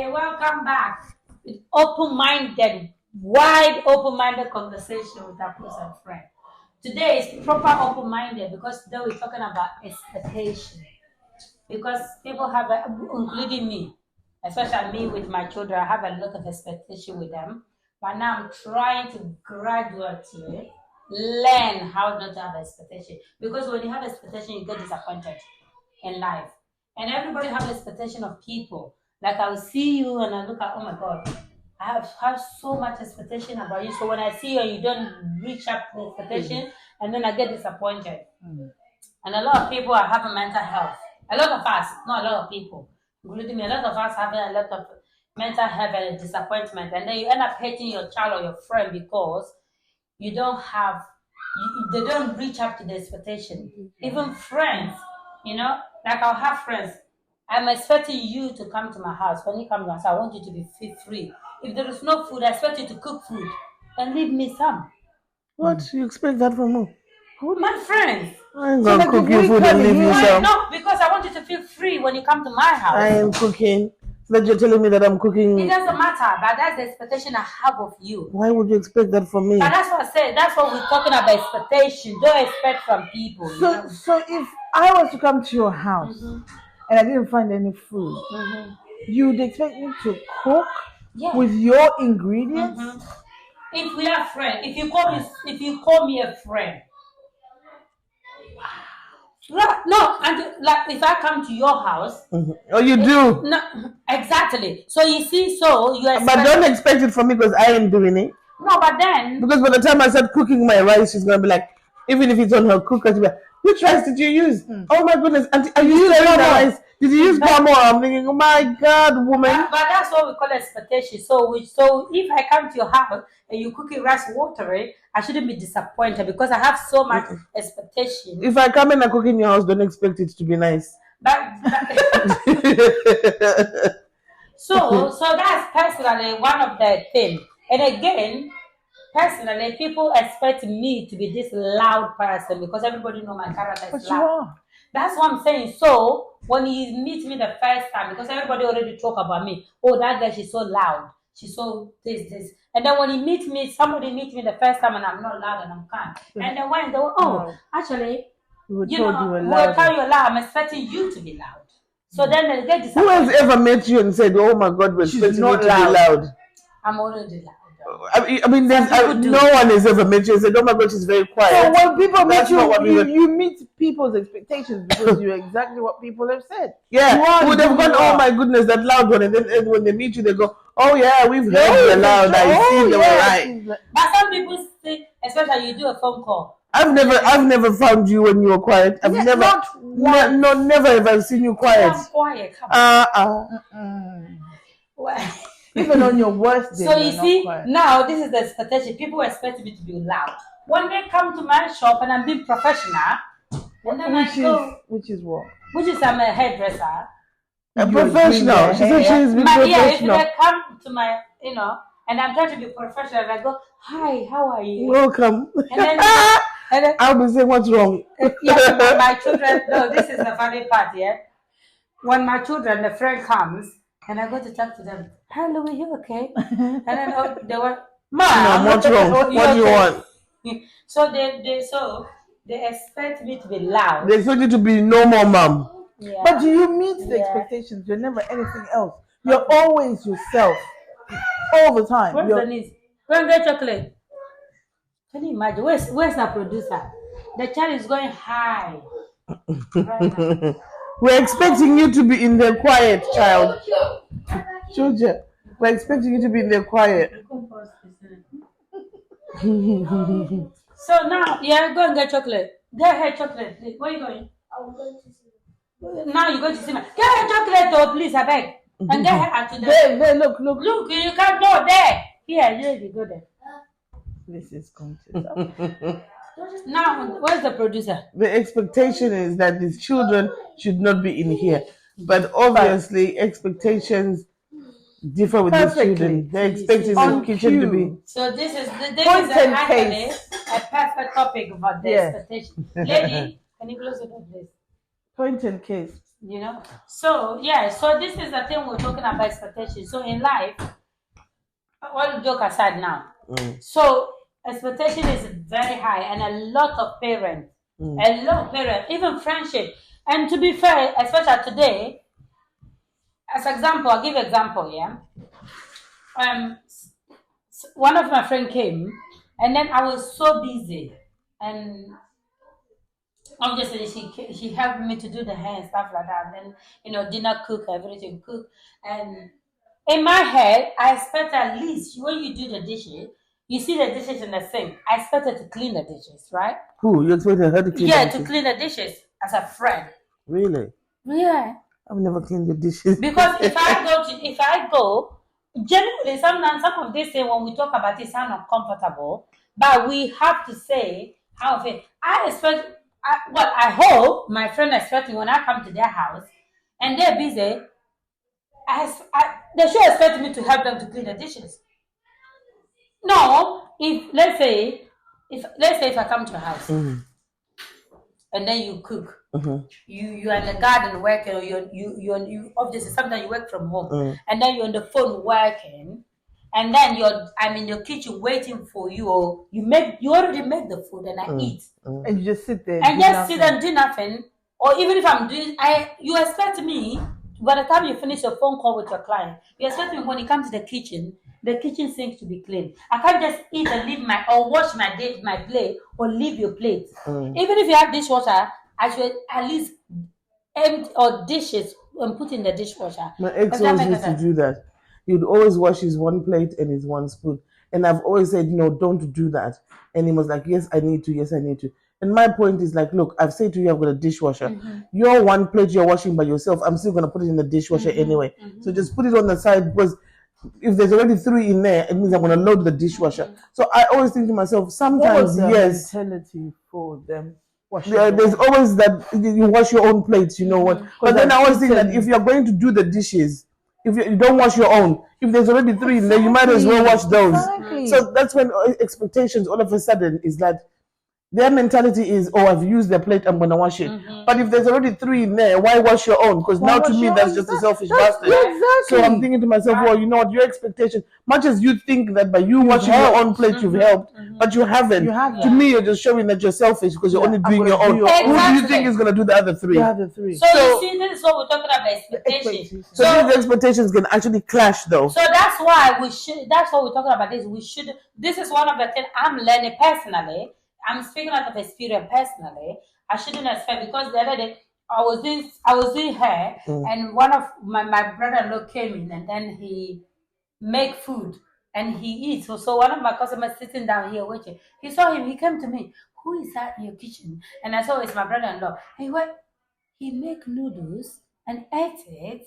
Okay, welcome back. With open-minded, wide open-minded conversation with our close friend. Today is proper open-minded because today we're talking about expectation. Because people have, including me, especially me with my children, I have a lot of expectation with them. But now I'm trying to gradually learn how not to have expectation. Because when you have expectation, you get disappointed in life. And everybody have expectation of people. Like I will see you and I look at, oh my God, I have so much expectation about you. So when I see you and you don't reach up to the expectation, and then I get disappointed. And a lot of people are having mental health. A lot of us, not a lot of people, including me, a lot of us having a lot of mental health and disappointment. And then you end up hating your child or your friend because you don't have, they don't reach up to the expectation. Even friends, like I'll have friends. I'm expecting you to come to my house. When you come to my house, I want you to be free. If there is no food, I expect you to cook food and leave me some. What? You expect that from me? My friends. I ain't gonna cook you food and leave you some. No, because I want you to feel free when you come to my house. I am cooking. That you're telling me that I'm cooking. It doesn't matter, but that's the expectation I have of you. Why would you expect that from me? But that's what I said. That's what we're talking about, expectation. Don't expect from people. So if I was to come to your house and I didn't find any food, you would expect me to cook with your ingredients? If we are friends, if you call me a friend. No, and like if I come to your house. Oh, you do? No, exactly. So you see, you expect. But don't expect it from me because I am doing it. No, but then. Because by the time I start cooking my rice, she's gonna be like, even if it's on her cooker, she'll be like, which rice did you use? Oh my goodness, Auntie, are you using the rice? Did you use palm oil? I'm thinking, oh my God, woman. But that's what we call expectation. So if I come to your house and you cook rice watery, I shouldn't be disappointed because I have so much expectation. If I come and I cook in your house, don't expect it to be nice. So that's personally one of the things. And again, personally, people expect me to be this loud person because everybody know my character is loud. You are. That's what I'm saying. So when he meets me the first time, because everybody already talk about me, oh, that girl, she's so loud, she's so this. And then when somebody meets me the first time and I'm not loud and I'm calm. And then when they go, actually, we'll tell you loud. I'm expecting you to be loud. So then they get disappointed. Who has ever met you and said, oh my God, we're expecting you to be loud? I'm already loud. I mean, no one has ever met you and said, oh my God, she's very quiet. So when people meet you meet people's expectations because you're exactly what people have said. Yeah, would have gone, oh my goodness, that loud one. And then when they meet you, they go, oh yeah, we've heard the loud. I see they were right. But some people say, especially you do a phone call. I've never found you when you were quiet. I've never ever seen you quiet. I'm quiet. Well, even on your worst day. So you see, now this is the expectation. People expect me to be loud. When they come to my shop and I'm being professional, and then which is what? Which is I'm a hairdresser. A professional. She said she's being professional. Yeah, if they come to my, and I'm trying to be professional, and I go, hi, how are you? Welcome. And then I'll be saying, what's wrong? Yeah, my children, no, this is the funny part, yeah. When my children, the friend comes, and I go to talk to them, hello, are you okay? And then they were, Mom, what's wrong? What do you want? So they expect me to be loud. They expect you to be normal, Mom. Yeah. But do you meet the expectations? You're never anything else. You're always yourself. All the time. What's the needs? Go and get chocolate. Can you imagine? Where's the producer? The child is going high. Right now. We're expecting you to be in there quiet, child. Georgia, we're expecting you to be in there quiet. So now, go and get chocolate. Get her chocolate. Where are you going? I'm going to see. Now you're going to see me. Get her chocolate, please, I beg. And get her out to there. Look. Look, you can't go there. Here, you go there. This is going to Now, where's the producer? The expectation is that these children should not be in here. But obviously, expectations differ with these children. They're expecting the kitchen to be. So this is actually a perfect topic about the expectation. Lady, can you close the door, please? Point and case. You know. So yeah. So this is the thing we're talking about expectations. So in life, all joke aside now. So expectation is very high, and a lot of parents, even friendship. And to be fair, especially today, as example, I'll give example. Yeah. One of my friend came, and then I was so busy, and obviously she helped me to do the hair and stuff like that. And then dinner cook, everything cook, and in my head I expect at least when you do the dishes, you see the dishes in the sink. I expected to clean the dishes, right? Who? You expected her to clean Yeah, the to dishes? clean the dishes as a friend. Really? Yeah. I've never cleaned the dishes. Because if I go, generally sometimes some of these things when we talk about it sound uncomfortable, but we have to say how I feel. I hope my friend expect me when I come to their house and they're busy. They should expect me to help them to clean the dishes. No, if let's say if I come to a house and then you cook, you are in the garden working, or you obviously sometimes you work from home, and then you're on the phone working, and then I'm in your kitchen waiting for you, or you already make the food and I eat, and you just sit there and just sit and do nothing, or even if I'm doing, you expect me by the time you finish your phone call with your client, you expect me when you come to the kitchen sink to be clean. I can't just eat and leave or wash my plate or leave your plate. Even if you have dishwasher, I should at least empty or dishes and put in the dishwasher. My ex always used to do that. He'd always wash his one plate and his one spoon. And I've always said, no, don't do that. And he was like, yes, I need to. Yes, I need to. And my point is like, look, I've said to you, I've got a dishwasher. Your one plate you're washing by yourself, I'm still going to put it in the dishwasher anyway. So just put it on the side, because if there's already 3 in there, it means I'm going to load the dishwasher. So I always think to myself, sometimes, yes. Mentality for them. Yeah, there's always that you wash your own plates, you know what? But then I always think that if you're going to do the dishes, if you don't wash your own, if there's already 3 in there, you might as well wash those. So that's when expectations all of a sudden is that their mentality is, oh, I've used the plate, I'm going to wash it. But if there's already 3 in there, why wash your own? Because now to me, that's just a selfish bastard. Exactly. So I'm thinking to myself, well, you know what, your expectation, much as you think that by you washing your own plate, you've helped, but you haven't. To me, you're just showing that you're selfish because you're only doing your own. Who do you think is going to do the other 3? The other 3. So you see, this is what we're talking about, expectations. So these expectations can actually clash, though. So that's why that's what we're talking about. This is one of the things I'm learning personally. I'm speaking out of experience personally. I shouldn't expect, because the other day I was doing hair, and one of my brother-in-law came in, and then he make food and he eats. So one of my customers sitting down here waiting. He saw him. He came to me. Who is that in your kitchen? And I saw it's my brother-in-law. And he went. He make noodles and ate it,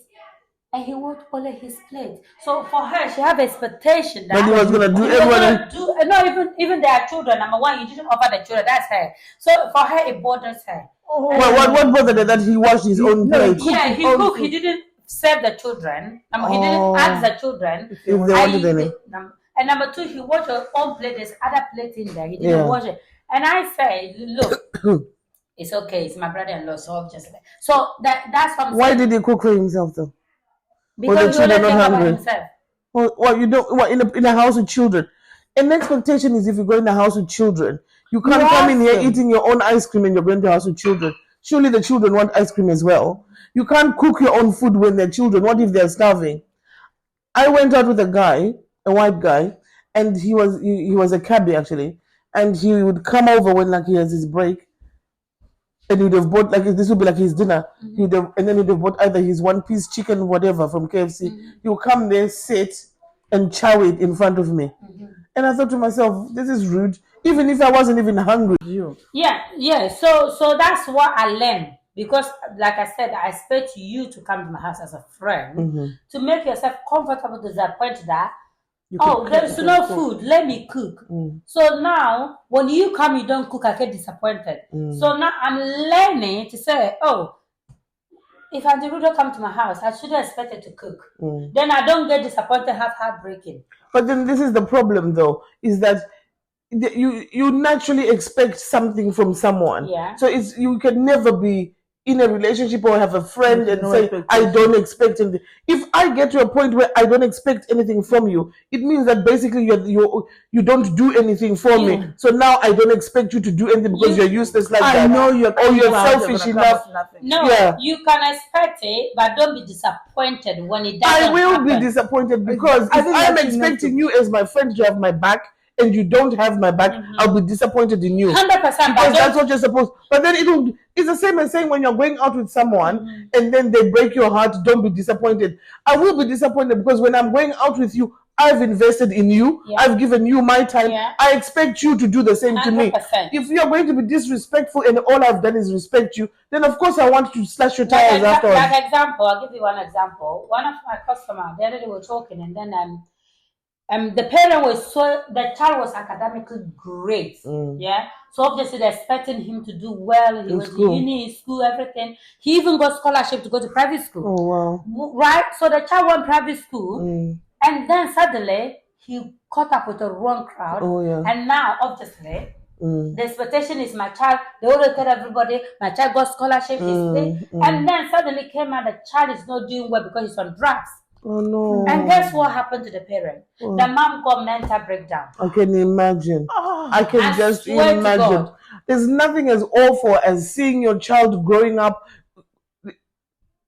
and he won't follow his plate. So for her, she have expectation that he was gonna do everything. No, even their children. Number one, you didn't offer the children. That's her. So for her, it bothers her. What bothered her? That he washed his own plate? Yeah, he cooked. He didn't serve the children. He didn't ask the children if they wanted any. And number two, he washed your own plate. There's other plates in there. He didn't wash it. And I said, look. It's okay. It's my brother-in-law, so obviously. So that's what I'm saying. Why did he cook for himself though? Because he only think about himself. Well, you don't. In a house with children, an expectation is if you go in a house with children, you can't come in here eating your own ice cream and you're going to a house with children. Surely the children want ice cream as well. You can't cook your own food when they're children. What if they're starving? I went out with a guy, a white guy, and he was a cabbie actually, and he would come over when he has his break. And he'd have bought this would be like his dinner. And then he'd have bought either his 1-piece chicken, whatever, from KFC. He would come there, sit, and chow it in front of me. And I thought to myself, this is rude. Even if I wasn't even hungry. Yeah. So that's what I learned. Because, like I said, I expect you to come to my house as a friend to make yourself comfortable to that point that there's no food. Let me cook. So now, when you come, you don't cook. I get disappointed. So now I'm learning to say, if Auntie Rudo come to my house, I shouldn't expect her to cook. Then I don't get disappointed, have heartbreaking. But then this is the problem, though, is that you naturally expect something from someone. Yeah. So you can never be in a relationship or have a friend and No say, I expectation. don't expect anything. If I get to a point where I don't expect anything from you, it means that basically you don't do anything for me. So now I don't expect you to do anything because you're useless like I that. know you're or you're capable, selfish you're gonna come enough. with nothing. No, Yeah. you can expect it, but don't be disappointed when it doesn't I will be happen. disappointed because I if think I'm that's enough expecting to- you as my friend to have my back and you don't have my back, I'll be disappointed in you. 100%. Because that's what you're supposed. But then it's the same as saying when you're going out with someone and then they break your heart, don't be disappointed. I will be disappointed because when I'm going out with you, I've invested in you. Yeah. I've given you my time. Yeah. I expect you to do the same to me. 100%. If you're going to be disrespectful and all I've done is respect you, then of course I want to slash your tires afterwards. Like example, I'll give you one example. One of my customers, the other day we were talking, and then the parent was the child was academically great. Yeah. So obviously they're expecting him to do well. He was in uni, in school, everything. He even got scholarship to go to private school. Oh wow. Right? So the child went private school, and then suddenly he caught up with the wrong crowd. Oh yeah. And now obviously the expectation is my child, they already tell everybody, my child got scholarship, and then suddenly came out the child is not doing well because he's on drugs. Oh no. And guess what happened to the parent? The mom got mental breakdown. I can imagine. I can I just swear to imagine. God. There's nothing as awful as seeing your child growing up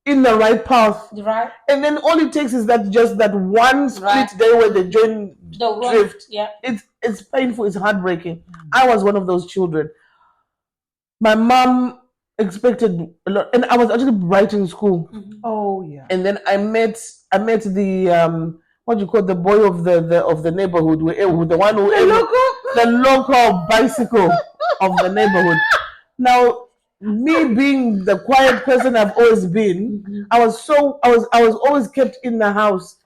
in the right path. Right? And then all it takes is that one split day where they join The drift. Yeah. It's painful, it's heartbreaking. I was one of those children. My mom expected a lot, and I was actually bright in school. Oh yeah. And then I met the what do you call the boy of the neighborhood, the one who the local bicycle of the neighborhood. Now, me being the quiet person I've always been, I was always kept in the house.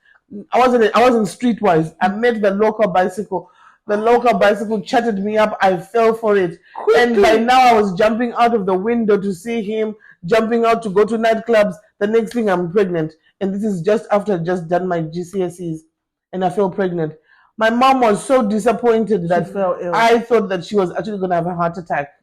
I wasn't streetwise. I met the local bicycle. The local bicycle chatted me up. I fell for it. And by now I was jumping out of the window to see him, jumping out to go to nightclubs. The next thing I'm pregnant. And this is just after I just done my GCSEs and I fell pregnant. My mom was so disappointed that fell ill. I thought that she was actually going to have a heart attack.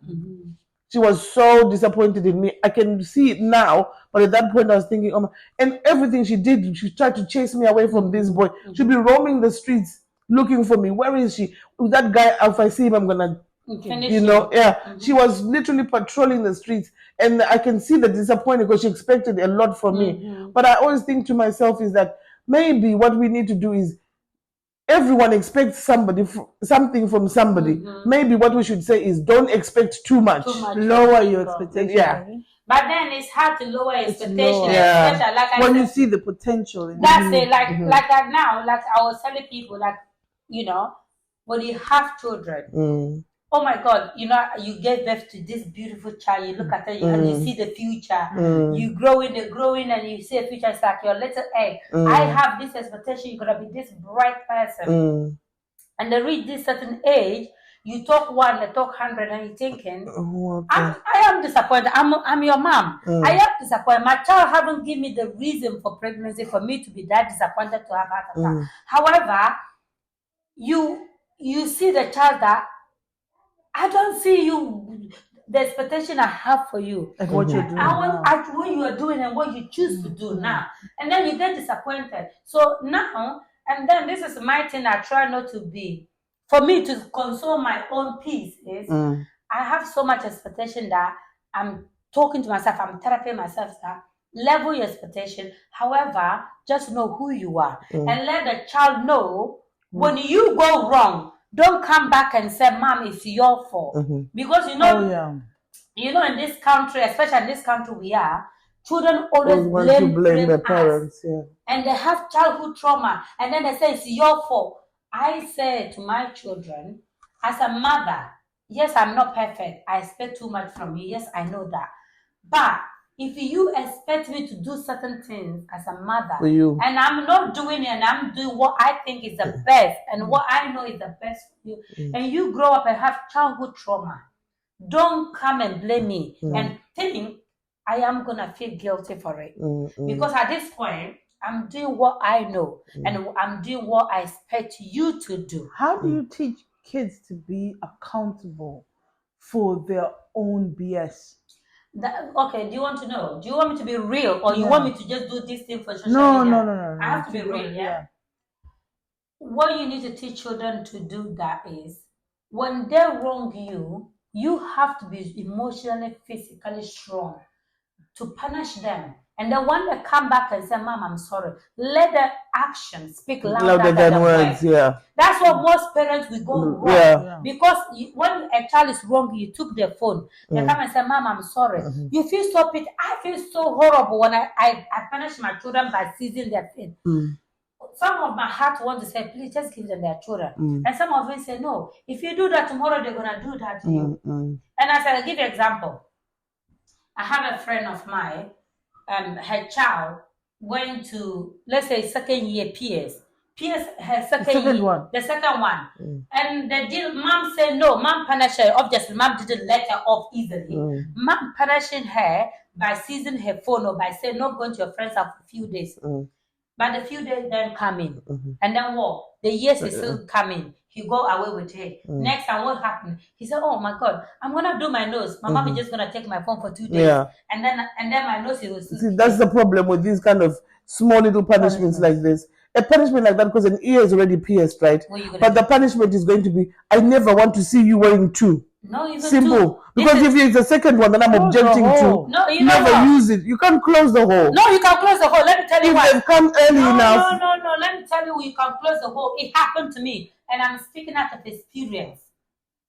She was so disappointed in me. I can see it now, but at that point I was thinking, oh, and everything she did, she tried to chase me away from this boy. She'd be roaming the streets looking for me. Where is she? With that guy, if I see him, I'm gonna Finish yeah. She was literally patrolling the streets, and I can see the disappointment because she expected a lot from me. But I always think to myself is that maybe what we need to do is everyone expects something from somebody. Maybe what we should say is don't expect too much. Lower your expectations. Yeah. But then it's hard to lower expectations. Yeah. Especially, like I When said, you see the potential in that's it. Like now, like I was telling people, like, you know, when you have children, oh my God, you know, you give birth to this beautiful child, you look at it and you see the future. You growing, and you see a future. It's like your little egg. I have this expectation you're gonna be this bright person. And they reach this certain age, you talk one, they talk 100, and you're thinking, I am disappointed. I'm your mom. I am disappointed. My child haven't given me the reason for pregnancy for me to be that disappointed to have heart attack. However, you see the child that I don't see you, the expectation I have for you. Like what you're doing. What you are doing and what you choose to do now. And then you get disappointed. So now, and then this is my thing I try not to be. For me to console my own peace is I have so much expectation that I'm talking to myself, I'm therapying myself that level your expectation. However, just know who you are and let the child know when you go wrong, don't come back and say, Mom, it's your fault. Because you know, in this country, especially in this country we are, children always blame their parents. Yeah. And they have childhood trauma. And then they say, it's your fault. I say to my children, as a mother, yes, I'm not perfect. I expect too much from you. Yes, I know that. But if you expect me to do certain things as a mother, for you, and I'm not doing it, and I'm doing what I think is the best, and what I know is the best for you, and you grow up and have childhood trauma, don't come and blame me and think I am going to feel guilty for it. Because at this point, I'm doing what I know, and I'm doing what I expect you to do. How do you teach kids to be accountable for their own BS? Okay, do you want to know? Do you want me to be real, or you want me to just do this thing for social No, media? no. I have to be real, yeah? What you need to teach children to do that is when they wrong you, you have to be emotionally, physically strong to punish them. And then when they come back and say, Mom, I'm sorry, let the action speak louder than the words. words. Yeah. That's what most parents will go wrong. Yeah. Because when a child is wrong, you took their phone. They come and say, Mom, I'm sorry. You feel so pity. I feel so horrible when I punish my children by seizing their thing. Some of my heart want to say, please just give them their children. And some of them say, no, if you do that tomorrow, they're going to do that to you. And I said, I'll give you an example. I have a friend of mine, her child went to, let's say, second year PS. PS, her second one. The second one. And mom said no, mom punished her. Obviously, mom didn't let her off easily. Mom punishing her by seizing her phone or by saying, not going to your friends after a few days. But the few days then come in. And then what? The years is still coming. He go away with her. Next time, what happened? He said, oh my God, I'm going to do my nose. My mom is just going to take my phone for 2 days. Yeah. And then my nose is still. See, that's the problem with these kind of small little punishments like this. A punishment like that, because an ear is already pierced, right? But the punishment is going to be, I never want to see you wearing two. No, even simple. Because if it's the second one that I'm objecting to, no, you never use it. You can't close the hole. No, you can close the hole. Let me tell you why. If they've come early enough. No. Let me tell you, you can close the hole. It happened to me, and I'm speaking out of experience.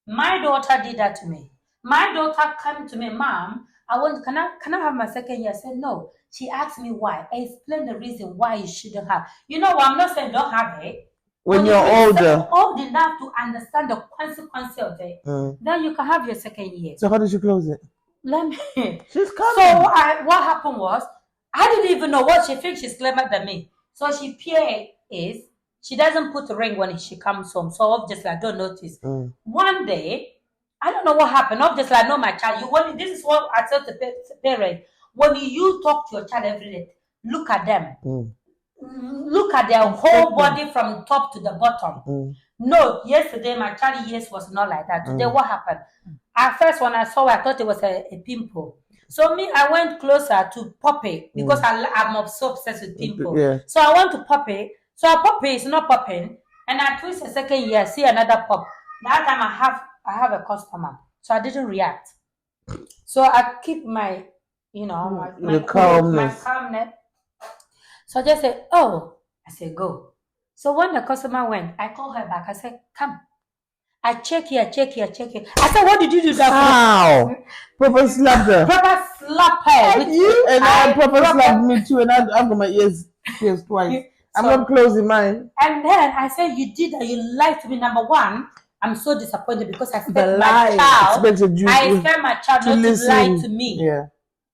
My daughter did that to me. My daughter came to me, Mom, can I have my second year? I said no. She asked me why. I explained the reason why you shouldn't have. You know what? I'm not saying don't have it. When you're older. Old enough to understand the consequence of it, then you can have your second year. So how did you close it? Let me. She's coming. So what happened was, I didn't even know what she thinks she's clever than me. So she doesn't put a ring when she comes home. So obviously I don't notice. One day, I don't know what happened. Obviously I know my child. This is what I tell the parents. When you talk to your child every day, look at them. Look at their whole body from top to the bottom. No, yesterday my child ears was not like that. Today what happened? At first when I saw it, I thought it was a pimple. So I went closer to pop it because I'm so obsessed with pimple. Yeah. So I want to pop it. So I pop it, it's not popping. And I twist a second year, see another pop. That time I have a customer. So I didn't react. So I keep my, my calmness. So I just said, oh, I said, go. So when the customer went, I called her back. I said, come. I check here. I said, what did you do that for? How? Proper slap her. Proper slap her. With you? And I proper slapped me too. And I've got my ears pierced twice. I'm not closing mine. And then I said, you did that. You lied to me. Number one, I'm so disappointed because I expect my child not to lie to me. Yeah.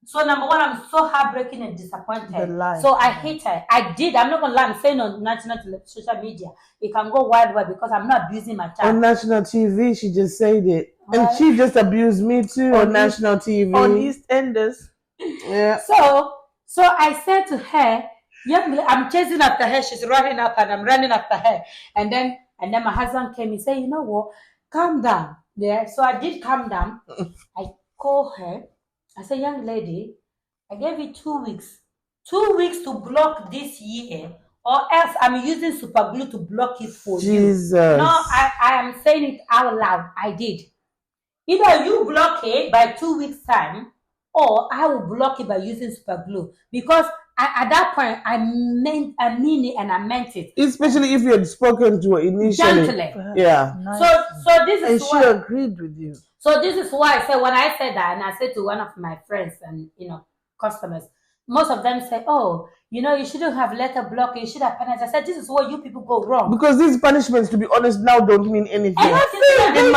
So number one, I'm so heartbreaking and disappointed. So I hate her. I did. I'm not gonna lie. I'm saying on national social media, it can go worldwide because I'm not abusing my child. On national TV, she just said it, and she just abused me too on national TV. On EastEnders. Yeah. So I said to her, I'm chasing after her. She's running up, and I'm running after her. And then my husband came. He said, you know what? Calm down. Yeah. So I did calm down. I called her. I said, young lady, I gave you 2 weeks. 2 weeks to block this year, or else I'm using super glue to block it for Jesus. you. No, I am saying it out loud. I did. Either you block it by 2 weeks' time, or I will block it by using super glue. Because at that point, I mean it and I meant it. Especially if you had spoken to her initially. Gently. Yeah. Nice. So this is and she agreed with you. So this is why I said, when I said that, and I said to one of my friends and, customers, most of them say, oh, you shouldn't have let her block it. You should have punished. I said, this is where you people go wrong. Because these punishments, to be honest, now don't mean anything. In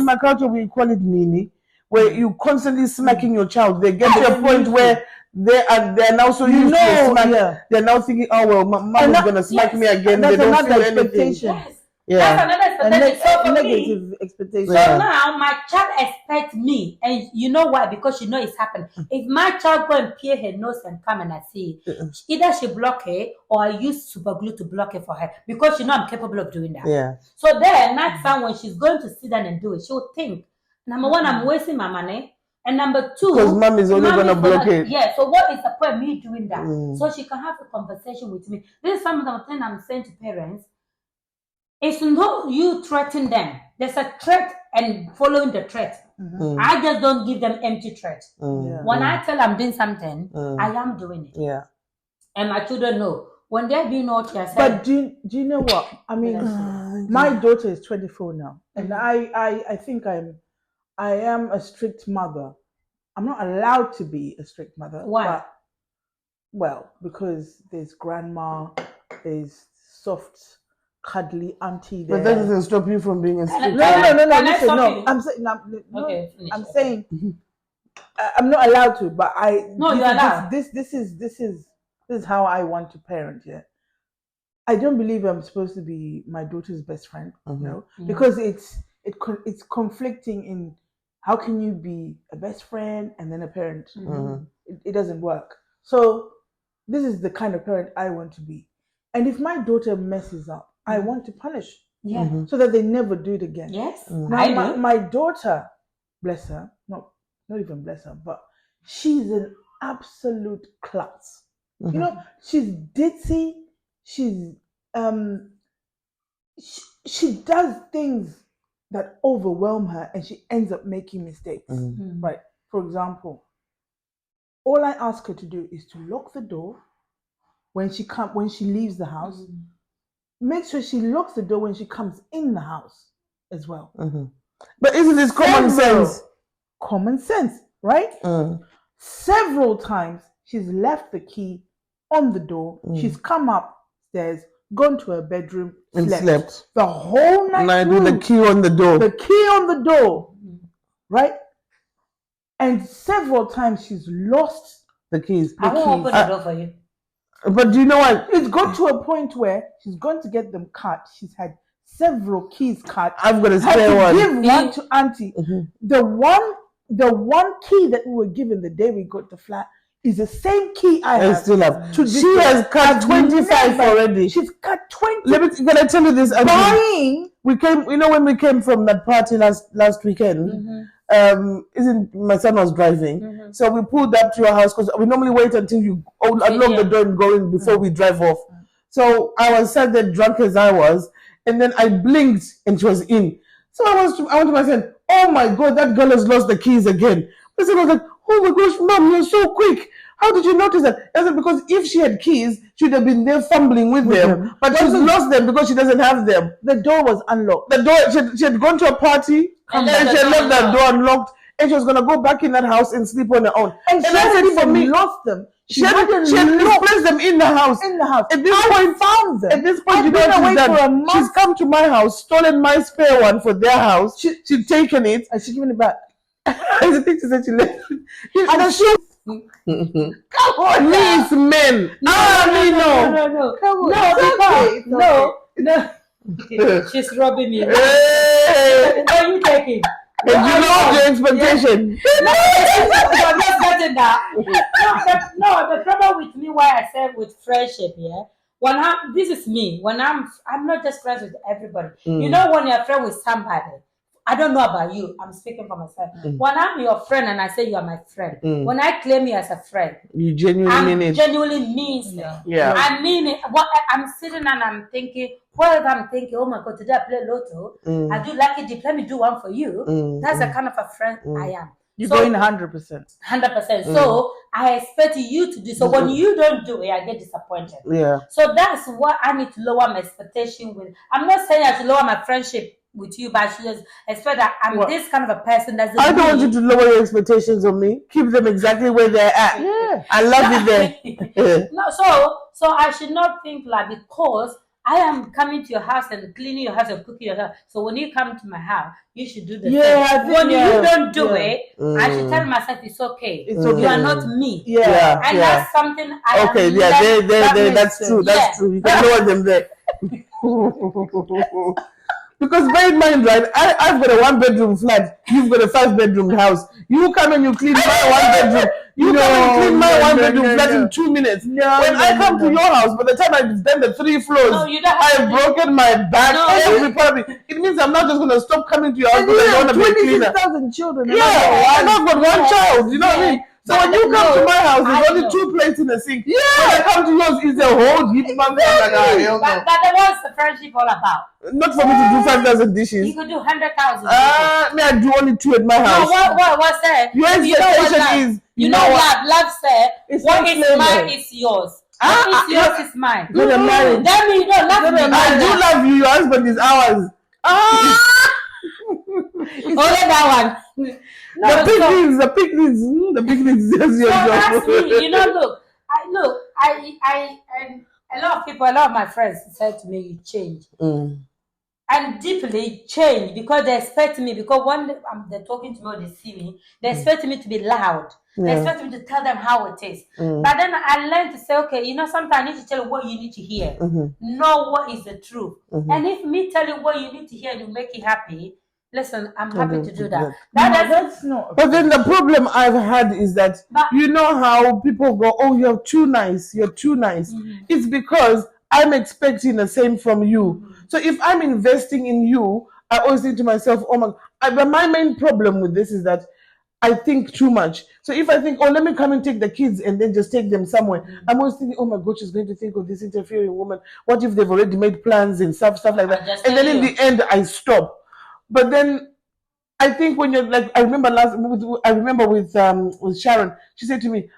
my culture, we call it nini, where you constantly smacking your child. They get to a point where they're now so used to smack. They're now thinking, oh well, mom is gonna smack me again. They don't feel anything. Yes. Yeah. That's another expectation. Negative expectation. So now my child expects me, and you know why? Because it's happening. If my child go and peer her nose and come and I see it, either she block it or I use super glue to block it for her because I'm capable of doing that. Yeah. So then next time when she's going to sit down and do it, she will think, number one, I'm wasting my money. And number two, because mom is only gonna block it. Yeah. So what is the point of me doing that? So she can have a conversation with me. This is some of the things I'm saying to parents. It's not you threaten them. There's a threat and following the threat. I just don't give them empty threat. When I tell I'm doing something, I am doing it. Yeah. And my children know. When they're doing naughty, I say, but do you know what? I mean, my daughter is 24 now. And I think I am a strict mother. I'm not allowed to be a strict mother. Why? Well, because there's grandma, there's soft, cuddly auntie there. But that doesn't stop you from being a strict. No. Listen, no. I'm saying I'm not allowed to, but No, you're allowed. This is how I want to parent. Yeah, I don't believe I'm supposed to be my daughter's best friend. No, because it's conflicting in how can you be a best friend and then a parent? It doesn't work. So this is the kind of parent I want to be. And if my daughter messes up, I want to punish. Yeah. So that they never do it again. Yes. Now, my daughter, bless her, not even bless her, but she's an absolute klutz. You know, she's ditzy. She's she does things that overwhelm her, and she ends up making mistakes. Right. For example, all I ask her to do is to lock the door when she leaves the house. Make sure she locks the door when she comes in the house as well. But isn't this common sense? Common sense, right? Several times she's left the key on the door. She's come upstairs, gone to her bedroom, and slept the whole night with the key on the door. The key on the door, right? And several times she's lost the keys. I won't open the door for you. But do you know what? It's got to a point where she's going to get them cut. She's had several keys cut. I've got a spare one. Give one to auntie. The one key that we were given the day we got the flat is the same key I still have. She has cut 25 already. She's cut 20. Can I tell you this? Buying. We came. You know when we came from that party last weekend. Isn't my son was driving, so we pulled up to your house because we normally wait until you unlock the door and go in before we drive off. So I was sat there drunk as I was, and then I blinked and she was in. So I went to my son, oh my god, that girl has lost the keys again. I was like, oh my gosh, mom, you're so quick. How did you notice that? I said, because if she had keys, she would have been there fumbling with them. But she's lost them because she doesn't have them. The door was unlocked. The door, she had gone to a party and she had left that door unlocked, and she was going to go back in that house and sleep on her own. And she hadn't lost them. She had misplaced them in the house. At this point, found them. At this point, you know what she's done? She's come to my house, stolen my spare one for their house. She's taken it. And she's given it back. I think she said she left it. Come on, these men. No. She's robbing me. Hey. What are you taking? You know your expectation. The trouble with me, why I said with friendship, this is me. When I'm not just friends with everybody. You know, when you're a friend with somebody, I don't know about you. I'm speaking for myself. When I'm your friend and I say you are my friend, when I claim you as a friend, you genuinely mean it. Genuinely means it. Yeah. I mean it. I'm sitting and I'm thinking, oh my God, today I play lotto. I do lucky dip. Let me do one for you. That's the kind of a friend I am. You're going 100%. 100%. So I expect you to do. So when you don't do it, I get disappointed. Yeah. So that's what I need to lower my expectation with. I'm not saying I should lower my friendship with you, but I should just expect that I'm this kind of a person. I don't want you to lower your expectations on me. Keep them exactly where they're at. Yeah. I love it there. No, so I should not think like because I am coming to your house and cleaning your house and cooking your house. So when you come to my house, you should do the same. When you don't do it, I should tell myself it's okay. It's okay. You are not me. Yeah. And that's something I okay, that's true. That's true. You can lower them there. Because bear in mind, right, I've got a 1-bedroom flat, you've got a 5-bedroom house. You come and you clean my 1 bedroom. You come and clean my one bedroom flat no. in 2 minutes. No, when I come to your house, by the time I've done the 3 floors, No, you don't have I've to- broken my back. No. Every part of it. It means I'm not just going to stop coming to your house And because I you don't have want to be a cleaner. 26,000 children. Yeah, and I've got one child. You know what I mean? So But when you come to my house, there's I only know. 2 plates in the sink. Yeah. When I come to yours, it's a whole heap. I'm like, hell But no. then what's the friendship all about? Not for me to do 5,000 dishes. You could do 100,000. Me, I do only 2 at my No, house. what's that? Your You know what expectation love- is, you know what love said? It's What not is slavery. mine is yours. What is yours is mine. You're a marriage. That means you don't love me. I do love you. Your husband is ours. Only that one. No, The picnics, the picnics is just your so job. that's me. You know, and a lot of my friends said to me, "You change." And deeply change because they expect me, because when they're talking to me or they see me, they expect me to be loud. They expect me to tell them how it is. But then I learned to say, okay, sometimes I need to tell you what you need to hear. Know what is the truth. And if me tell you what you need to hear and you make you happy, listen, I'm happy to do that. That's not. But then the problem I've had is that, you know how people go, oh, you're too nice. It's because I'm expecting the same from you. So if I'm investing in you, I always think to myself, oh my, my main problem with this is that I think too much. So if I think, oh, let me come and take the kids and then just take them somewhere, I'm always thinking, oh my God, she's going to think of this interfering woman. What if they've already made plans and stuff like that? And then in the end, I stop. But then I think when you're like, I remember with Sharon, she said to me,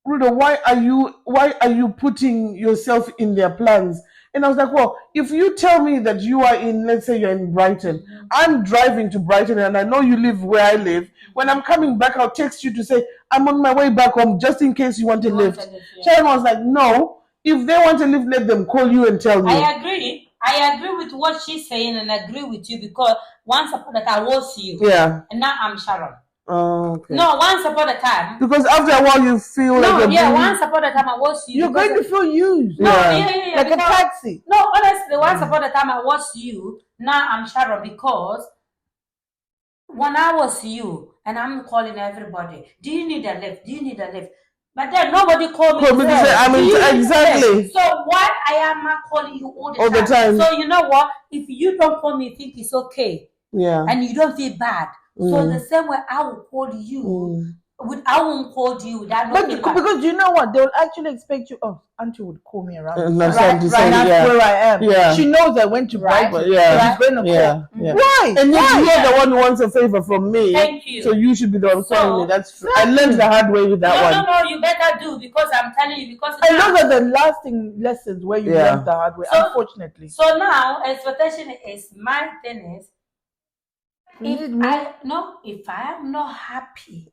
Ruda, why are you putting yourself in their plans? And I was like, well, if you tell me that you are let's say you're in Brighton, I'm driving to Brighton and I know you live where I live. When I'm coming back, I'll text you to say, I'm on my way back home just in case you want a lift. Sharon was like, no, if they want a lift, let them call you and tell me. I agree with what she's saying and I agree with you, because once upon a time I was you. Yeah. And now I'm Sharon. Oh, okay. No, once upon a time. Because after a while you feel once upon a time I was you. You're going to feel used. No, like a taxi. No, honestly, once upon a time I was you. Now I'm Sharon, because when I was you and I'm calling everybody, do you need a lift? Do you need a lift? But then nobody called me. Exactly. So why I am not calling you all the time? So you know what? If you don't call me, think it's okay. Yeah. And you don't feel bad. So the same way I will call you, I won't call you without But because you know what, they'll actually expect you. Oh, Auntie would call me around. Right, that's where I am. Yeah. She knows I went to Brighton. Yeah. She's going to call. Yeah. Why? And you're the one who wants a favor from me. Thank you. So you should be the one calling me. That's true. I learned the hard way with that one. No, you better do, because I'm telling you, because and those are the lasting lessons where you learn the hard way, unfortunately. So now expectation is, my thing is, if I am not happy,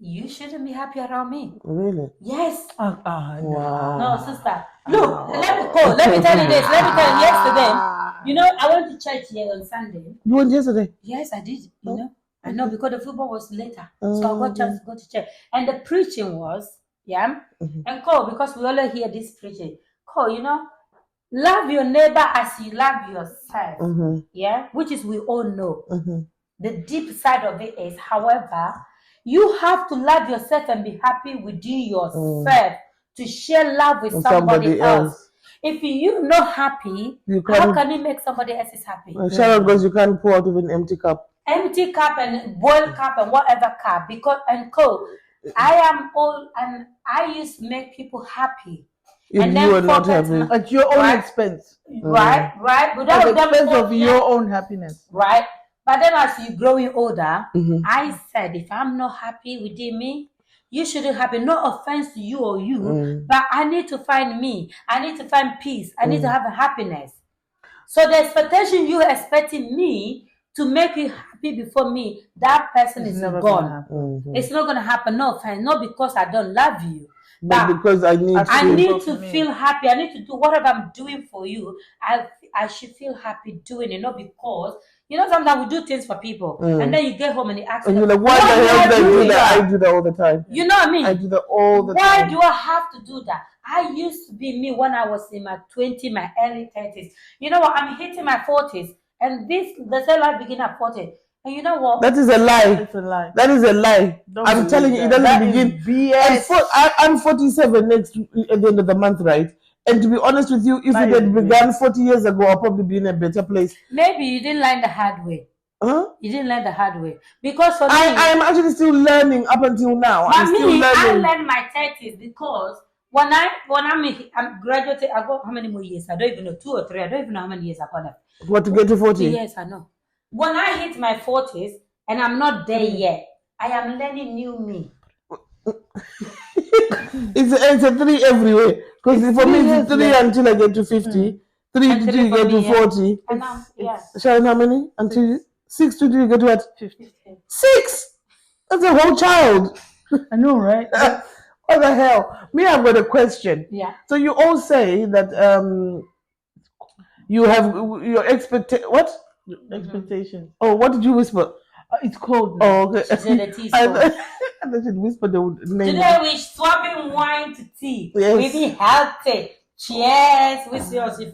you shouldn't be happy around me. Really? Yes. Wow. No, sister. Look, let me tell you this. Let me tell you, yesterday, I went to church here on Sunday. You went yesterday? Yes, I did. I know, because the football was later. So I got chance to go to church. And the preaching was, and because we all hear this preaching, love your neighbor as you love yourself. Which is, we all know. The deep side of it is, however, you have to love yourself and be happy within yourself to share love with somebody else. If you're not happy, how can you make somebody else happy? Sharon goes, you can't pour out of an empty cup. Empty cup and boiled cup and whatever cup. I am old and I used to make people happy. If you are not happy. At your own expense. Right. Without the expense of your own happiness. Right. But then as you're growing older, I said, if I'm not happy within me, you shouldn't have no offense to you or you, but I need to find me. I need to find peace. I need to have a happiness. So the expectation you're expecting me to make you happy before me, that person is gone. It's not going to happen. No offense. Not because I don't love you. But because I need to feel happy. I need to do whatever I'm doing for you. I should feel happy doing it, not because sometimes we do things for people, and then you get home and you ask, and you're like, why the hell did I do that? I do that all the time. You know what I mean? I do that all the time. Why do I have to do that? I used to be me when I was in my 20s, my early 30s. You know what? I'm hitting my 40s, and the same life begin at 40. And you know what? That is a lie. It's a lie. That is a lie. Don't I'm telling you, it believe that. doesn't That begin. is BS. I'm 47 next at the end of the month, right? And to be honest with you, if That it had is begun 40 years ago, I'll probably be in a better place. Maybe you didn't learn the hard way. Huh? You didn't learn the hard way. Because for me, I'm actually still learning up until now. but I'm still me, I learning. learned my 30s because when I'm graduating, I got how many more years? I don't even know, 2 or 3. I don't even know how many years I got left. What, to get to 40? Yes, I know. When I hit my 40s and I'm not there yet, I am learning new me. It's a 3 everywhere. Because for me, it's 3 until I get to 50. 3 And until you for get me, to yeah. 40. And now, yes. Sharon, how many? Until you 6 to you get to what? 50. 6! That's a whole child. I know, right? What the hell? Me, I've got a question. Yeah. So you all say that you have your what? Expectations. Oh, what did you whisper? It's cold now. Oh, okay. She said the tea is I cold. thought you whispered the name. Today we're swapping wine to tea. Yes. We be healthy. Cheers. We see us. This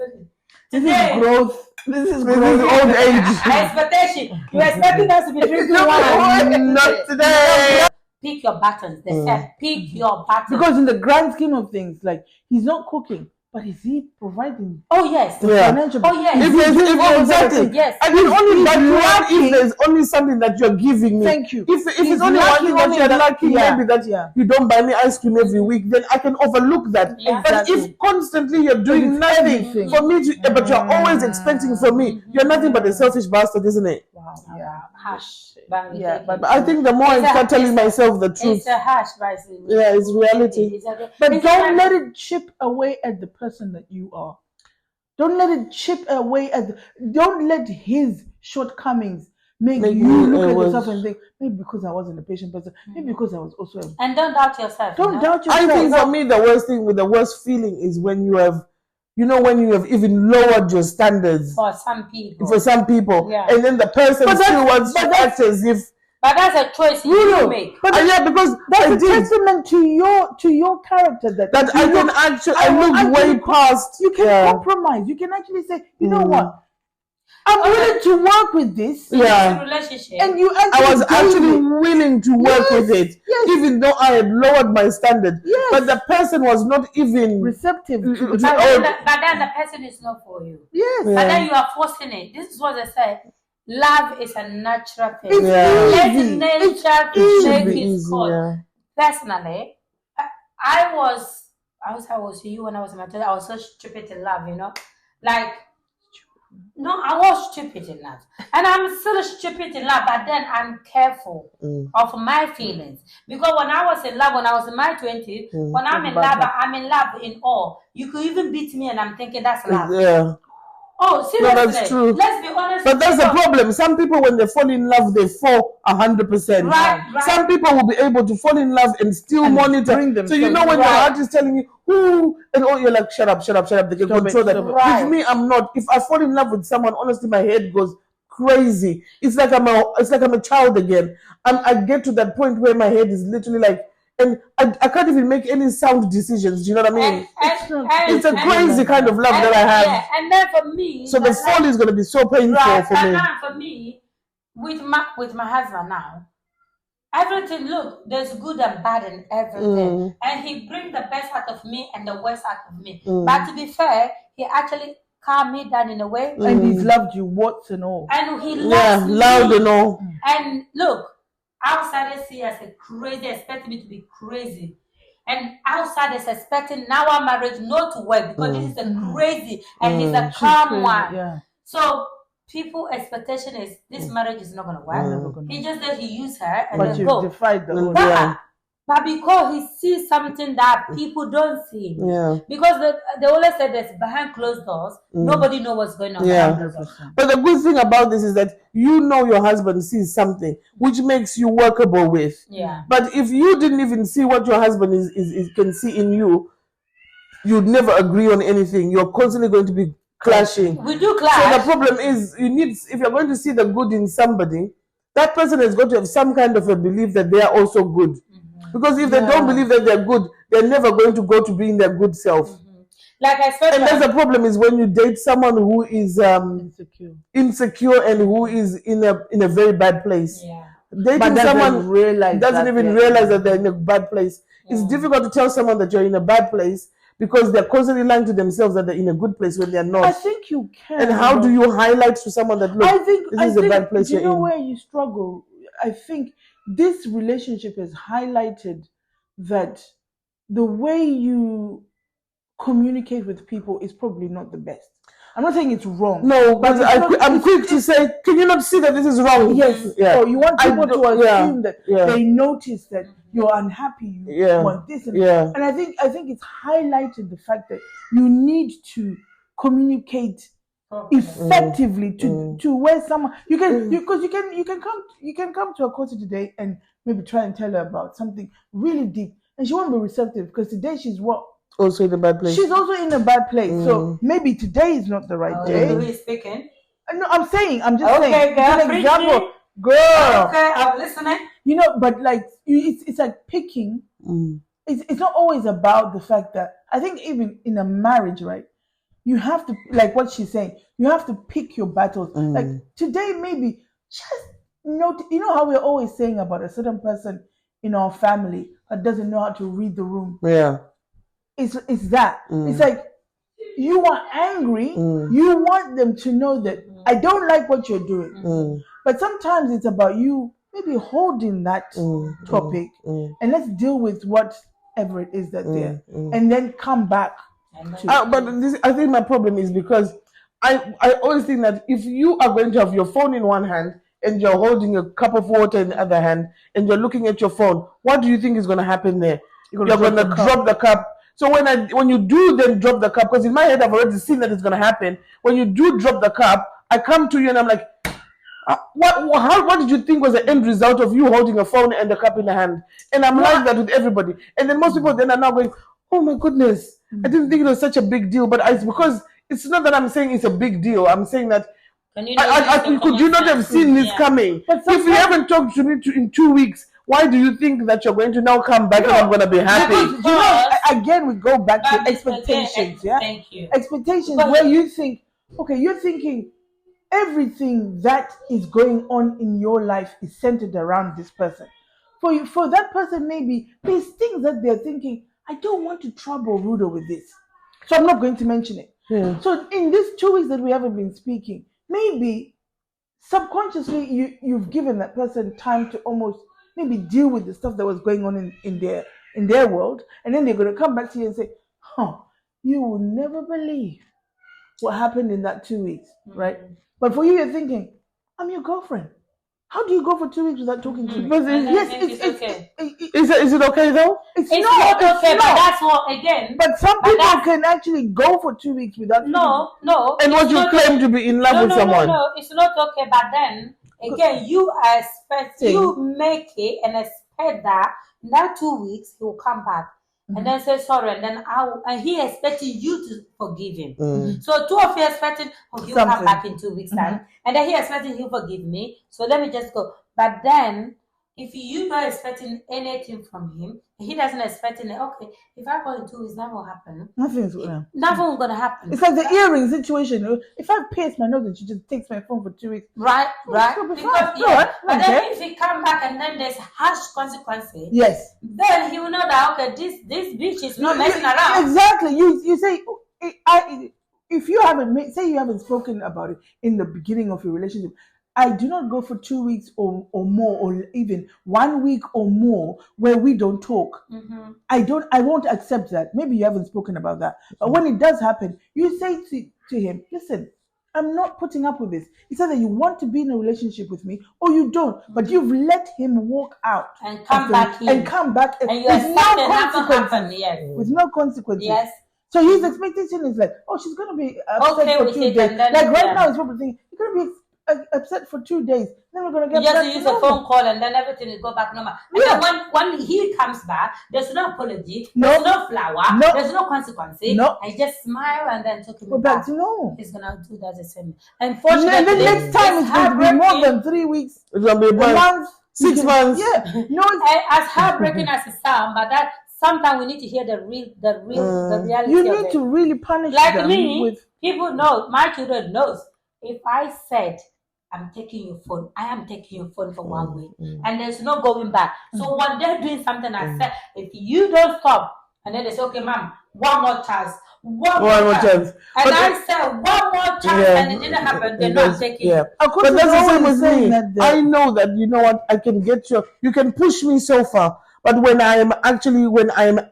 Today, is growth. This is This is growth. old age. expectation. You're expecting us to be drinking wine. Not today. Pick your buttons. They said, pick your buttons. Because in the grand scheme of things, like, he's not cooking, but is he providing oh yes. Yeah. financial? Oh yes. If there's exactly. Yes. I mean, only that lucky. one if there's only something that you're giving me. Thank you. If He's it's only one lucky thing that only you're that- lucky, yeah, maybe that yeah. you don't buy me ice cream every week, then I can overlook that. Yeah. But if Exactly. constantly you're doing It's nothing everything. for me to, but you're always expecting from me, you're nothing but a selfish bastard, isn't it? Wow. Yeah. Harsh. Yeah, But I think the more I start telling myself the truth, It's a harsh, but yeah, it's reality. But don't let it chip away at the person that you are. Don't let it chip away at. Don't let his shortcomings make Make you me, look at worse. yourself and think, maybe because I wasn't a patient person, maybe because I was also. And don't doubt yourself. Don't doubt I yourself. think for me the worst thing with the worst feeling is when you have, when you have even lowered your standards For some people. for some people, Yeah. and then the person But still that's- wants to but act as if. But that's a choice you make. But Yeah, because that's I a did testament to your character that that. I you can look- actually. I I will look way actually past. You can yeah. compromise. You can actually say, you know Mm. what? I'm willing to work with this. Yeah. Relationship. And you actually I was gave actually it. willing to work Yes, with it, yes. even though I had lowered my standard. Yes. But the person was not even. receptive to Mm, the but then the person is not for you. Yes. Yeah. But then you are forcing it. This is what they say. Love is a natural thing. It's Let easy. nature It's make Be its easy, call. yeah. Personally, I was you when I was in my 20s. I was so stupid in love, Like, no, I was stupid in love. And I'm still stupid in love, but then I'm careful of my feelings. Because when I was in love, when I was in my 20s, when I'm in love, I'm in love in all. You could even beat me and I'm thinking that's love. Yeah. Oh, seriously. No, that's true. Let's be honest. But that's the people. problem. Some people, when they fall in love, they fall 100%. Right. Some people will be able to fall in love and still monitor. bring So you know themselves when your right. heart is telling you, "Ooh," and you're like, "Shut up, shut up, shut up." They can Stop control it, that. stop it. Right. With me, I'm not. If I fall in love with someone, honestly, my head goes crazy. It's like I'm a child again. I get to that point where my head is literally like, and I can't even make any sound decisions. Do you know what I mean? It's a crazy kind of love that I have. Yeah, and then for me, So the fall is going to be so painful right, for and me. now for me, with my husband now, everything. Look, there's good and bad in everything, and he brings the best out of me and the worst out of me. But to be fair, he actually calmed me down in a way, And he's loved you, warts and all. and he Yeah, loves loud me. and all. And look, outsiders see us as crazy, expect me to be crazy. And outsiders expecting now our marriage not to work because this is a crazy and he's a calm Crazy, one. yeah. So people expectation is this marriage is not gonna work. He just said he used her and But then you've go. defied the order. Yeah. But because he sees something that people don't see. Yeah. Because they always say that behind closed doors, nobody knows what's going on Yeah. behind closed doors. But the good thing about this is that your husband sees something which makes you workable with. Yeah. But if you didn't even see what your husband can see in you, you'd never agree on anything. You're constantly going to be clashing. We do So clash. the problem is if you're going to see the good in somebody, that person has got to have some kind of a belief that they are also good. Because if they don't believe that they're good, they're never going to go to being their good self. Like I said, And that's the problem is when you date someone who is insecure and who is in a very bad place. yeah. Dating someone doesn't even realize that they're in a bad place. It's difficult to tell someone that you're in a bad place because they're constantly lying to themselves that they're in a good place when they're not. I think you can. And how do you highlight to someone that, look, this is a bad place you're in? You know where you struggle? I think this relationship has highlighted that the way you communicate with people is probably not the best. I'm not saying it's wrong. No, but I'm quick to say, can you not see that this is wrong? Yes. Yeah. So you want people to assume that they notice that you're unhappy, you want this and that. And I think it's highlighted the fact that you need to communicate effectively to where someone you can come to a course today and maybe try and tell her about something really deep, and she won't be receptive because today she's also in a bad place. She's also in a bad place. So maybe today is not the right day. Who is speaking? No, I'm just saying. Girl, an example. Girl. Okay, I'm listening. You know, but like it's like picking. It's not always about the fact that I think even in a marriage, right? You have to, like what she's saying, you have to pick your battles. Like today, maybe just note. You know how we're always saying about a certain person in our family that doesn't know how to read the room. Yeah. It's that. It's like you are angry. You want them to know that I don't like what you're doing. But sometimes it's about you maybe holding that topic and let's deal with whatever it is that there, and then come back. I think my problem is because I always think that if you are going to have your phone in one hand and you're holding a cup of water in the other hand and you're looking at your phone, what do you think is going to happen there? You're going to drop the cup. So when you do then drop the cup, because in my head I've already seen that it's going to happen. When you do drop the cup, I come to you and I'm like, what did you think was the end result of you holding a phone and the cup in the hand? And I'm like that with everybody. And then most people then are now going, oh my goodness, I didn't think it was such a big deal. But it's because it's not that I'm saying it's a big deal. I'm saying that could you not have seen this coming? But if you haven't talked to me in 2 weeks, why do you think that you're going to now come back and I'm going to be happy? Again, we go back to expectations. Thank you. Expectations where you think, okay, you're thinking everything that is going on in your life is centered around this person. For that person, maybe there's things that they're thinking, I don't want to trouble Rudo with this, so I'm not going to mention it. So in these 2 weeks that we haven't been speaking, maybe subconsciously you've given that person time to almost maybe deal with the stuff that was going on in their world, and then they're going to come back to you and say, you will never believe what happened in that 2 weeks, right? But for you, you're thinking, I'm your girlfriend. How do you go for 2 weeks without talking to me? It's okay. Is it okay though? It's not okay, but that's what again. But some people can actually go for 2 weeks without. No. And what you claim to be in love with someone. No, it's not okay. But then again, you make it and expect that in that 2 weeks he will come back and then say sorry, and then and he expecting you to forgive him. So two of you expecting he'll come back in 2 weeks time, and then he expecting he'll forgive me. So let me just go. But then if you not expecting anything from him, he doesn't expect it. Okay, if I go in 2 weeks, nothing will happen. Nothing will gonna happen. It's like the earring situation. If I pierce my nose and she just takes my phone for 2 weeks, right? Because, but then if he come back and then there's harsh consequences, yes, then he will know that okay, this bitch is not messing around. Exactly. You say if you haven't say you haven't spoken about it in the beginning of your relationship. I do not go for 2 weeks or more, or even 1 week or more where we don't talk. I won't accept that. Maybe you haven't spoken about that. But when it does happen, you say to him, listen, I'm not putting up with this. It's either you want to be in a relationship with me or you don't. But you've let him walk out and come back and come back and with no consequences. Yes. With no consequences. Yes. So his expectation is like, oh, she's going to be upset for 2 days. Like right now, he's probably thinking, you're going to be upset for 2 days, then we're gonna get back to use a phone call and then everything will go back normal. And then when he comes back, there's no apology, there's no flower, there's no consequences. I just smile and then took him back to normal. He's gonna do that the same. Unfortunately, and then next time it's going to be more than 3 weeks. It's gonna be a month, 6 months. Yeah, as heartbreaking as it sounds, but that sometimes we need to hear the reality. You of need it. to really punish Like them me, with. people know, my children knows. If I said I'm taking your phone, I am taking your phone for 1 week, and there's no going back. So when they're doing something, I said, if you don't stop, and then they say, okay, mom, one more chance, one more chance. And But I said, one more chance, and it didn't happen. They're not taking it. Of course, But that's the same always with saying me. that I know that, you know what, I can get you can push me so far, but when I am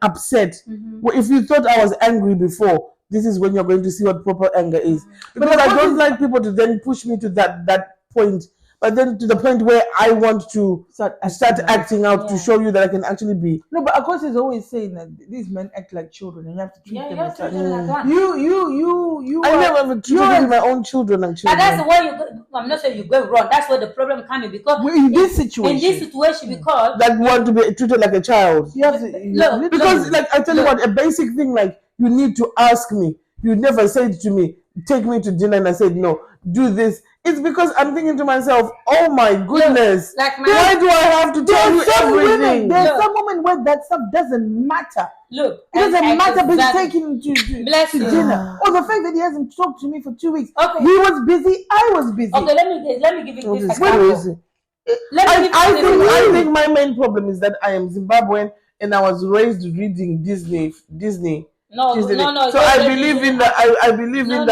upset, if you thought I was angry before, this is when you're going to see what proper anger is. Because I don't like people to then push me to that point, but then to the point where I want to start acting out to show you that I can actually be. No, but of course, he's always saying that these men act like children, and you have to treat them as such. Like one. You. I never ever treated my own children like But children. that's where you go. I'm not saying you go wrong. That's where the problem coming because in this situation, because that want to be treated like a child. you have to Look, Because, like, I tell you what, a basic thing, like, you need to ask me. You never said to me, take me to dinner, and I said, no, do this. It's because I'm thinking to myself, oh my goodness, why do I have to tell you everything? There's some women where that stuff doesn't matter. Look, It doesn't matter, but he's exactly. taking him to Bless you. dinner. Or the fact that he hasn't talked to me for 2 weeks. Okay. He was busy, I was busy. Okay, let me give you this It's example. crazy. I I think my main problem is that I am Zimbabwean and I was raised reading Disney. No. So I believe in the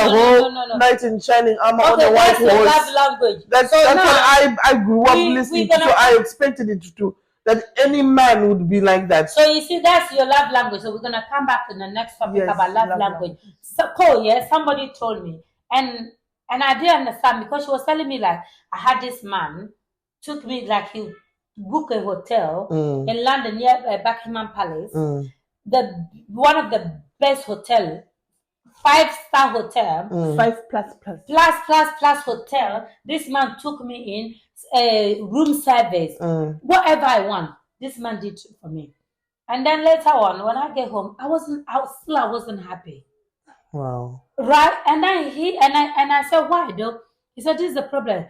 whole knight in shining armor on the white that's your love horse. language. That's So what now, I grew up listening to. So I expected it to that any man would be like that. So you see, that's your love language. So we're gonna come back to the next topic Yes, about love language. So Cole, somebody told me, and I didn't understand because she was telling me like I had this man took me like he booked a hotel in London near Buckingham Palace. The one of the best hotel, 5-star hotel, 5++ hotel. This man took me in room service, whatever I want. This man did for me, and then later on, when I get home, I wasn't happy. Wow. Right, and then I said, why though? He said, this is the problem.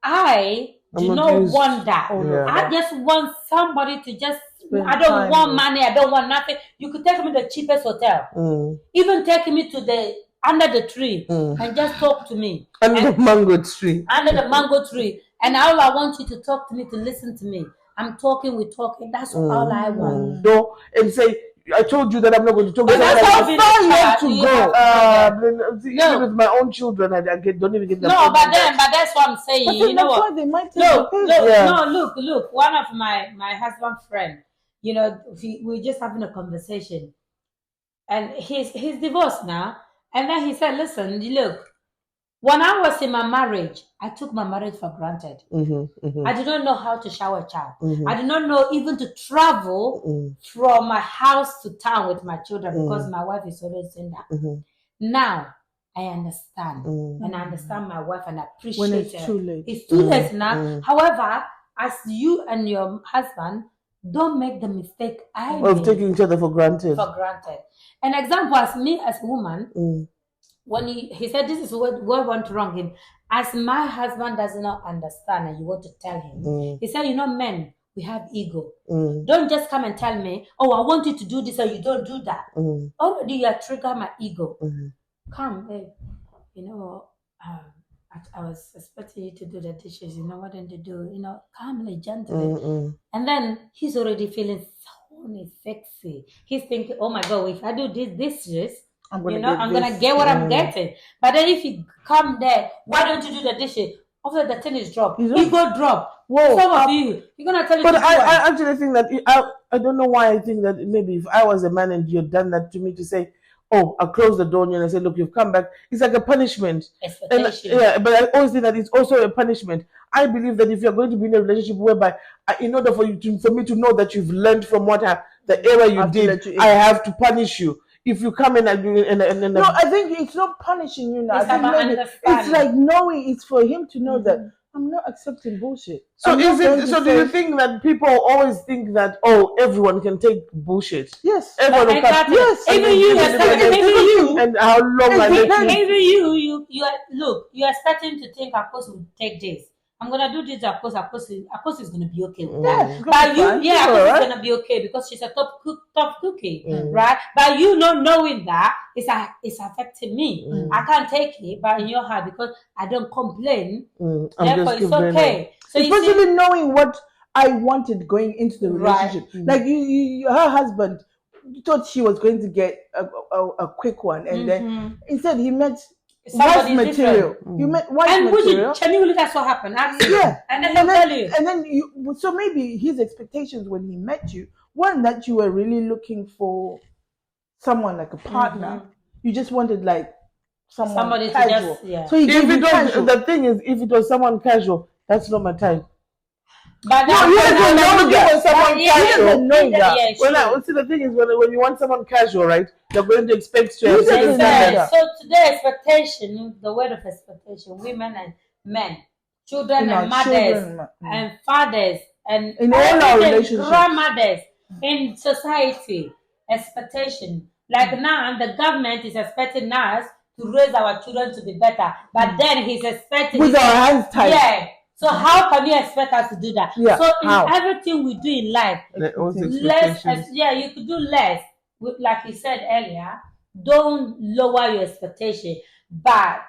I do not want that. I just want somebody to just. I don't want money. I don't want nothing. You could take me to the cheapest hotel. Even take me to under the tree and just talk to me. Under the mango tree. Under the mango tree. And all I want you to talk to me, to listen to me. I'm talking, we're talking. That's all I want. No, and say, I told you that I'm not going to talk. But that's how far you have to go. Even with my own children, I don't even get the No, but that's what I'm saying. But you know that's what? why they might take Look. One of my husband's friend, you know, we're just having a conversation, and he's divorced now, and then he said, "Listen, look, when I was in my marriage, I took my marriage for granted. I did not know how to shower a child. I did not know even to travel from my house to town with my children because my wife is always saying that. Now I understand, and I understand my wife, and I appreciate when it's her. too late. It's too late now. However, as you and your husband don't make the mistake of taking each other for granted. An example, as me as a woman, when he said this is what went wrong him, as my husband does not understand and you want to tell him, he said, you know, men, we have ego. Don't just come and tell me, oh, I want you to do this or you don't do that. Already you are triggering my ego. Come, babe, you know, I was expecting you to do the dishes, you know, what didn't you do? You know, calmly, gently. And then he's already feeling so sexy. He's thinking, oh my God, if I do this, I'm gonna get what I'm getting. But then if you come there, why don't you do the dishes? After the thing is dropped, ego drop. Whoa, some of you, you're gonna tell you. But I actually think that I don't know why I think that maybe if I was a man and you had done that to me to say, oh, I close the door and I say, look, you've come back. It's like a punishment. But I always think that it's also a punishment. I believe that if you're going to be in a relationship whereby, in order for me to know that you've learned from the error you did, I have to punish you. If you come in and no, I think it's not punishing you now. It's like knowing. It's for him to know that I'm not accepting bullshit. So do you think that people always think that everyone can take bullshit? Yes, everyone can. Yes, even you. And how long I even you are starting to think, of course, we take this. I'm gonna do this. Of course, is gonna be okay with Yeah, that. it's gonna But be fine. yeah, of It's course, alright. it's gonna be okay because she's a top cookie, right? But you not knowing that it's affecting me. I can't take it, but in your heart because I don't complain. I'm Therefore, just it's complaining. okay. So you see, Especially knowing what I wanted going into the Right. relationship. Like her husband thought she was going to get a quick one, and then instead he met wife Somebody's material. different. You met wife and which material. is genuinely that's what happened. Actually. Yeah, And then he'll tell you. and then you. So maybe his expectations when he met you weren't that you were really looking for someone like a partner. You just wanted like someone Somebody to casual. just- yeah. So he If gave you it was, casual. the thing is, if it was someone casual, that's not my type. But No, you doesn't When I'm know looking that. for someone Yeah, He casual, doesn't know that. Yeah, when sure. see the thing is when you want someone casual, right? You're going to expect to have You certain doesn't know standards. that. So today expectation, the word of expectation, women and men, children In our and mothers children, and fathers and In all our everything, relationships. grandmothers in society, expectation. Like now, the government is expecting us to raise our children to be better, but then he's expecting with our hands tied. Yeah. So how can you expect us to do that? Yeah, So in how? everything we do in life, All the less, expectations. you could do less. Like you said earlier, don't lower your expectation, but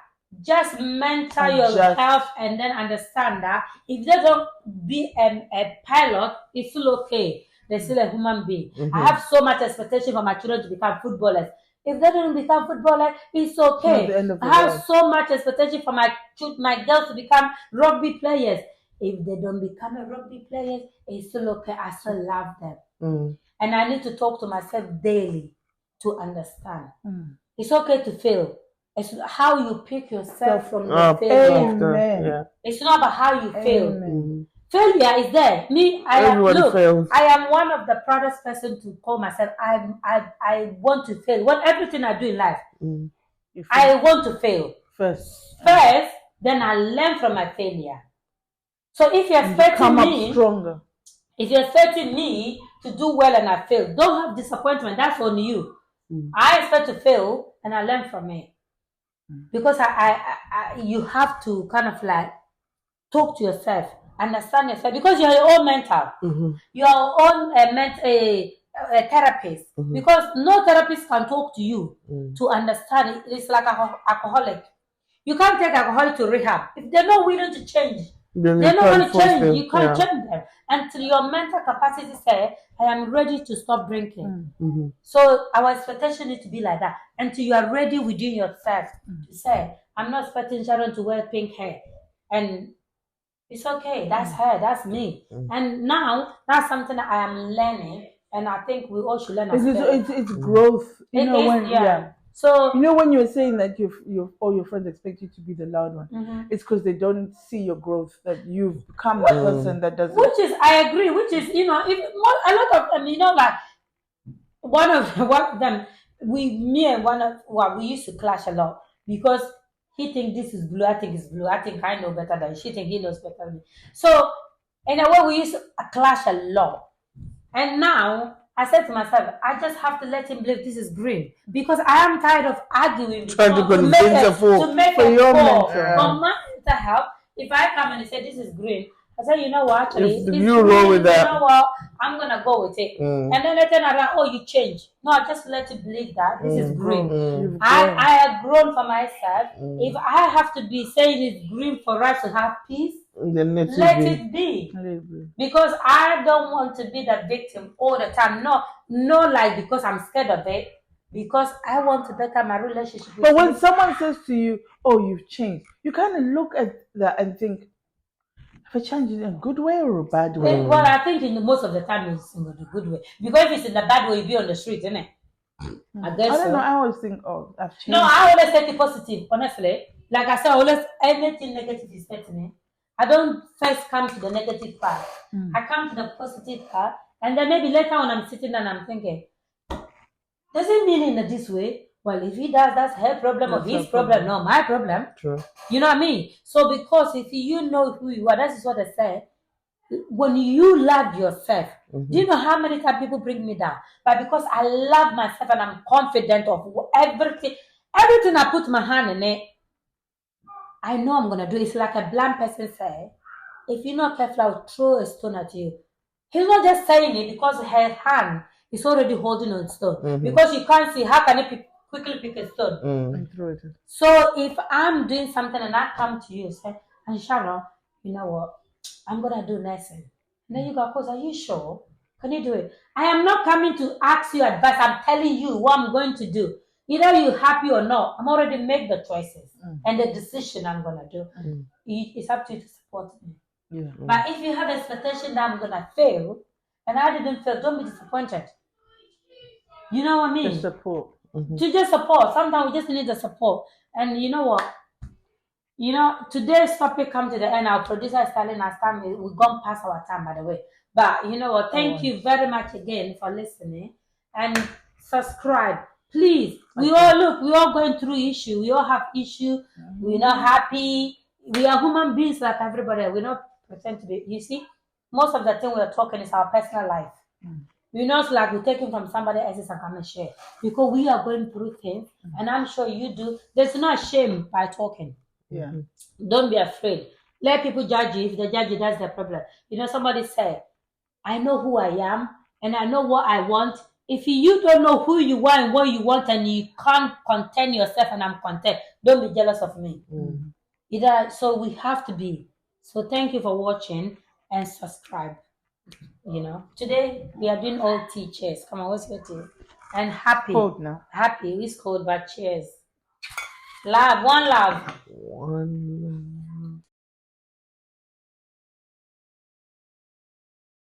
just mentor Adjust. yourself and then understand that if they don't be a pilot, it's still okay. They're still a human being. I have so much expectation for my children to become footballers. If they don't become footballers, it's okay. Not the end of the I have world. so much expectation for my girls to become rugby players. If they don't become a rugby player, it's still okay. I still love them. And I need to talk to myself daily to understand. It's okay to fail. It's how you pick yourself from the failure. Amen. Yeah. It's not about how you fail. Amen. Failure is there. Me, Everybody fails. I am one of the proudest person to call myself. I want to fail. What everything I do in life, I want to fail. First, Then I learn from my failure. So if you're expecting come me, up stronger. if you're expecting me to do well and I fail, don't have disappointment. That's on you. I expect to fail and I learn from it. Because you have to kind of like talk to yourself, understand yourself, because you're your own mental, your own therapist. Because no therapist can talk to you to understand it. It's like alcoholic. You can't take alcoholic to rehab if they're not willing to change. Then They're you not going can't to force change. them. You can't Yeah. change them until your mental capacity says, I am ready to stop drinking. So our expectation needs to be like that until you are ready within yourself to say, I'm not expecting Sharon to wear pink hair. And it's okay. That's her. That's me. And now that's something that I am learning. And I think we all should learn as parents. It's growth. It is, When yeah. So you know when you're saying that all your friends expect you to be the loud one, it's because they don't see your growth, that you've become a person that doesn't. which is, I agree, which is, if a lot of them, like one of them, me and we used to clash a lot because he think this is blue, I think it's blue, I think I know better than she think he knows better than me. So in a way we used to clash a lot. And now I said to myself, I just have to let him believe this is green because I am tired of arguing Trying to convince a fool. to make For a your fool. mental. For my mental health, if I come and say this is green, I say, you know what, actually, If it's you green, roll with that. you know what, I'm gonna go with it. And then later on, you change. No, I just let you believe that this is green. You've grown. I have grown for myself. If I have to be saying it's green for us to have peace, Then let it be. Because I don't want to be the victim all the time. No, like because I'm scared of it. Because I want to better my relationship with But when you. someone says to you, "Oh, you've changed," you kind of look at that and think, "Have I changed in a good way or a bad way?" Well, I think most of the time it's in a good way. Because if it's in a bad way, you'll be on the street, isn't it? I guess I don't so. know. I always think, "Oh, I've changed." No, I always take it positive, honestly. Like I said, always anything negative is threatening. I don't first come to the negative part. I come to the positive part, and then maybe later on I'm sitting and I'm thinking, does it mean in this way? Well, if he does, that's her problem or That's his her problem, problem. not my problem. True. You know what I mean? So because if you know who you are, that is what I said. When you love yourself, do you know how many times people bring me down? But because I love myself and I'm confident of everything I put my hand in it, I know I'm gonna do. It's like a blind person say, if you're not careful, I'll throw a stone at you. He's not just saying it because her hand is already holding on stone. Because you can't see, how can he quickly pick a stone? And throw it. So if I'm doing something and I come to you and say, and Sharon, you know what? I'm gonna do nursing. And then you go, course, are you sure? Can you do it? I am not coming to ask you advice. I'm telling you what I'm going to do. Either you're happy or not. I'm already made the choices and the decision I'm gonna do. It's up to you to support me. Yeah. But if you have expectation that I'm gonna fail and I didn't fail, don't be disappointed. You know what I mean? The support. To just support. Sometimes we just need the support. And you know what? You know, today's topic come to the end. Our producer is telling us time. We've gone past our time, by the way. But you know what? Thank you very much again for listening and subscribe. Please. We all going through issue. We all have issue. We're not happy. We are human beings like everybody. We not pretend to be. You see, most of the thing we're talking is our personal life. We're not like we're taking from somebody else's and come and share. Because we are going through things, and I'm sure you do. There's no shame by talking. Yeah. Don't be afraid. Let people judge you. If they judge you, that's their problem. You know, somebody said, I know who I am and I know what I want. If you don't know who you are and what you want and you can't content yourself and I'm content, don't be jealous of me. So we have to be. So thank you for watching and subscribe. You know, today we are doing all tea. Cheers. Come on, what's your tea? And happy. Cold now. Happy. It's cold, but cheers. Love. One love. One